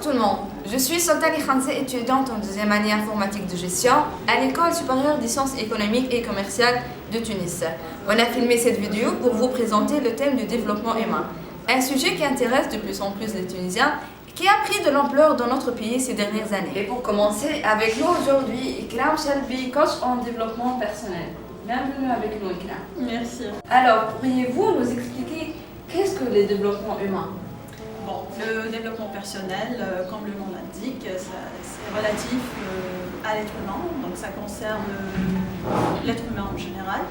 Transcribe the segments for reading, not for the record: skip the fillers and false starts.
tout le monde, je suis Soltani Khanse, étudiante en deuxième année informatique de gestion à l'École supérieure des sciences économiques et commerciales de Tunis. On a filmé cette vidéo pour vous présenter le thème du développement humain, un sujet qui intéresse de plus en plus les Tunisiens et qui a pris de l'ampleur dans notre pays ces dernières années. Et pour commencer, avec nous aujourd'hui, Ikram Chalbi, coach en développement personnel. Bienvenue avec nous, Ikram. Merci. Alors, pourriez-vous nous expliquer qu'est-ce que le développement humain? Bon, le développement personnel, comme le nom l'indique, c'est relatif à l'être humain, donc ça concerne l'être humain en général.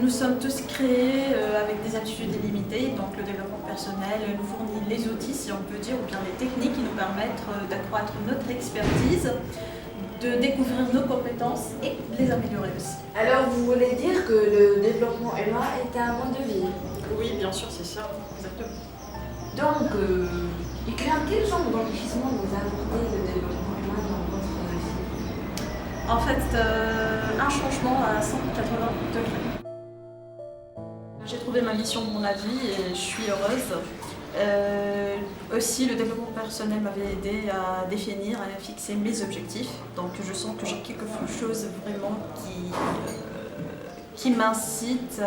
Nous sommes tous créés avec des aptitudes illimitées, donc le développement personnel nous fournit les outils, si on peut dire, ou bien les techniques qui nous permettent d'accroître notre expertise, de découvrir nos compétences et de les améliorer aussi. Alors, vous voulez dire que le développement humain est un mode de vie? Oui, bien sûr, c'est ça, exactement. Donc, Ikram, quel genre d'enrichissement vous a apporté le développement humain dans votre vie? En fait, un changement à 180 degrés. J'ai trouvé ma mission dans la vie et je suis heureuse. Aussi, le développement personnel m'avait aidé à définir, à fixer mes objectifs. Donc, je sens que j'ai quelque chose vraiment qui m'incite,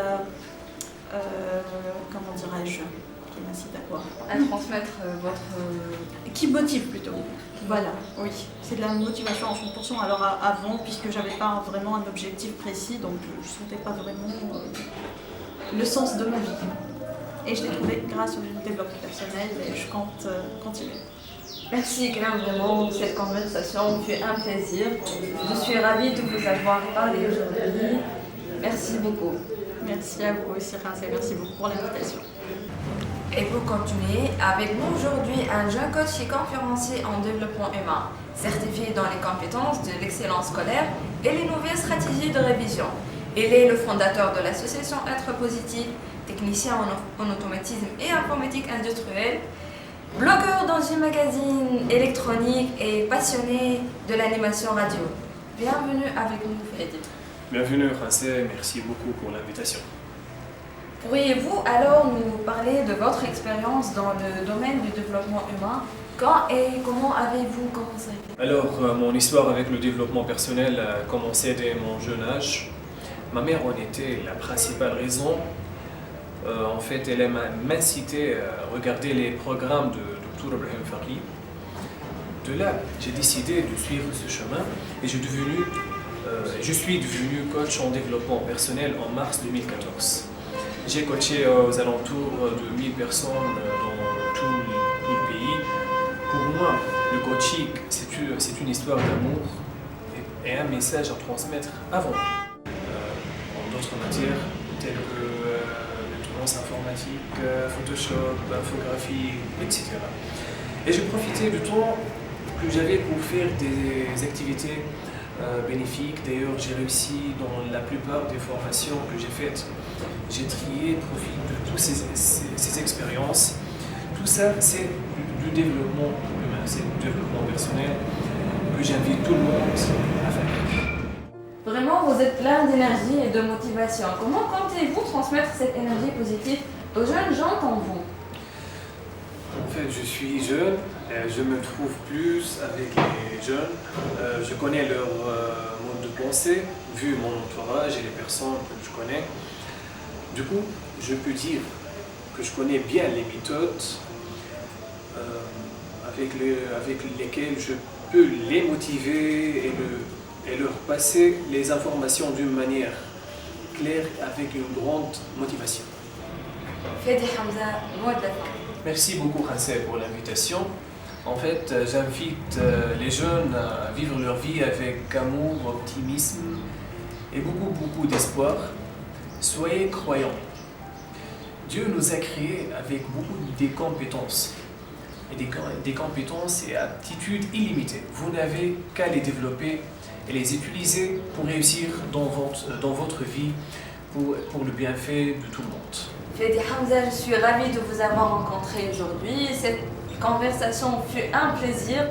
comment dirais-je, qui m'incite à quoi? À transmettre votre... Qui motive plutôt. Voilà, oui. C'est de la motivation en 100%. Alors avant, puisque j'avais pas vraiment un objectif précis, donc je ne sentais pas vraiment le sens de ma vie. Et je l'ai trouvé grâce au développement personnel et je compte continuer. Merci Ikram, vraiment, cette conversation fut un plaisir. Je suis ravie de vous avoir parlé aujourd'hui. Merci beaucoup. Merci à vous aussi, Khanse, merci beaucoup pour l'invitation. Et pour continuer, avec nous aujourd'hui un jeune coach et conférencier en développement humain, certifié dans les compétences de l'excellence scolaire et les nouvelles stratégies de révision. Il est le fondateur de l'association Être Positif, technicien en automatisme et informatique industrielle, blogueur dans une magazine électronique et passionné de l'animation radio. Bienvenue avec nous, Freddy. Bienvenue, Khanse, merci beaucoup pour l'invitation. Pourriez-vous alors nous parler de votre expérience dans le domaine du développement humain? Quand et comment avez-vous commencé? Alors, mon histoire avec le développement personnel a commencé dès mon jeune âge. Ma mère en était la principale raison. En fait, elle m'incitait à regarder les programmes de Dr Ibrahim Farhi. De là, j'ai décidé de suivre ce chemin et je suis devenu coach en développement personnel en mars 2014. J'ai coaché aux alentours de 1000 personnes dans tout le pays. Pour moi, le coaching, c'est une histoire d'amour et un message à transmettre avant. En d'autres matières, telles que maintenance informatique, Photoshop, infographie, etc. Et j'ai profité du temps que j'avais pour faire des activités bénéfiques. D'ailleurs, j'ai réussi dans la plupart des formations que j'ai faites. J'ai trié profit de toutes ces expériences. Tout ça, c'est du développement humain, c'est du développement personnel que j'invite tout le monde à faire. Vraiment, vous êtes plein d'énergie et de motivation. Comment comptez-vous transmettre cette énergie positive aux jeunes gens comme vous? En fait, je suis jeune, je me trouve plus avec les jeunes. Je connais leur mode de pensée, vu mon entourage et les personnes que je connais. Du coup, je peux dire que je connais bien les méthodes avec lesquelles je peux les motiver et leur passer les informations d'une manière claire avec une grande motivation. Fedi Hamza, mot de la fin. Merci beaucoup, Khanse, pour l'invitation. En fait, j'invite les jeunes à vivre leur vie avec amour, optimisme et beaucoup d'espoir. Soyez croyants. Dieu nous a créés avec beaucoup de compétences. Et des compétences et aptitudes illimitées. Vous n'avez qu'à les développer et les utiliser pour réussir dans votre vie, pour le bienfait de tout le monde. Fedi Hamza, je suis ravie de vous avoir rencontré aujourd'hui. Cette conversation fut un plaisir.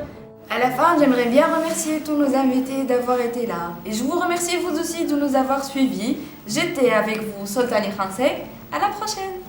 À la fin, j'aimerais bien remercier tous nos invités d'avoir été là. Et je vous remercie vous aussi de nous avoir suivis. J'étais avec vous, Soltani Khanse. À la prochaine!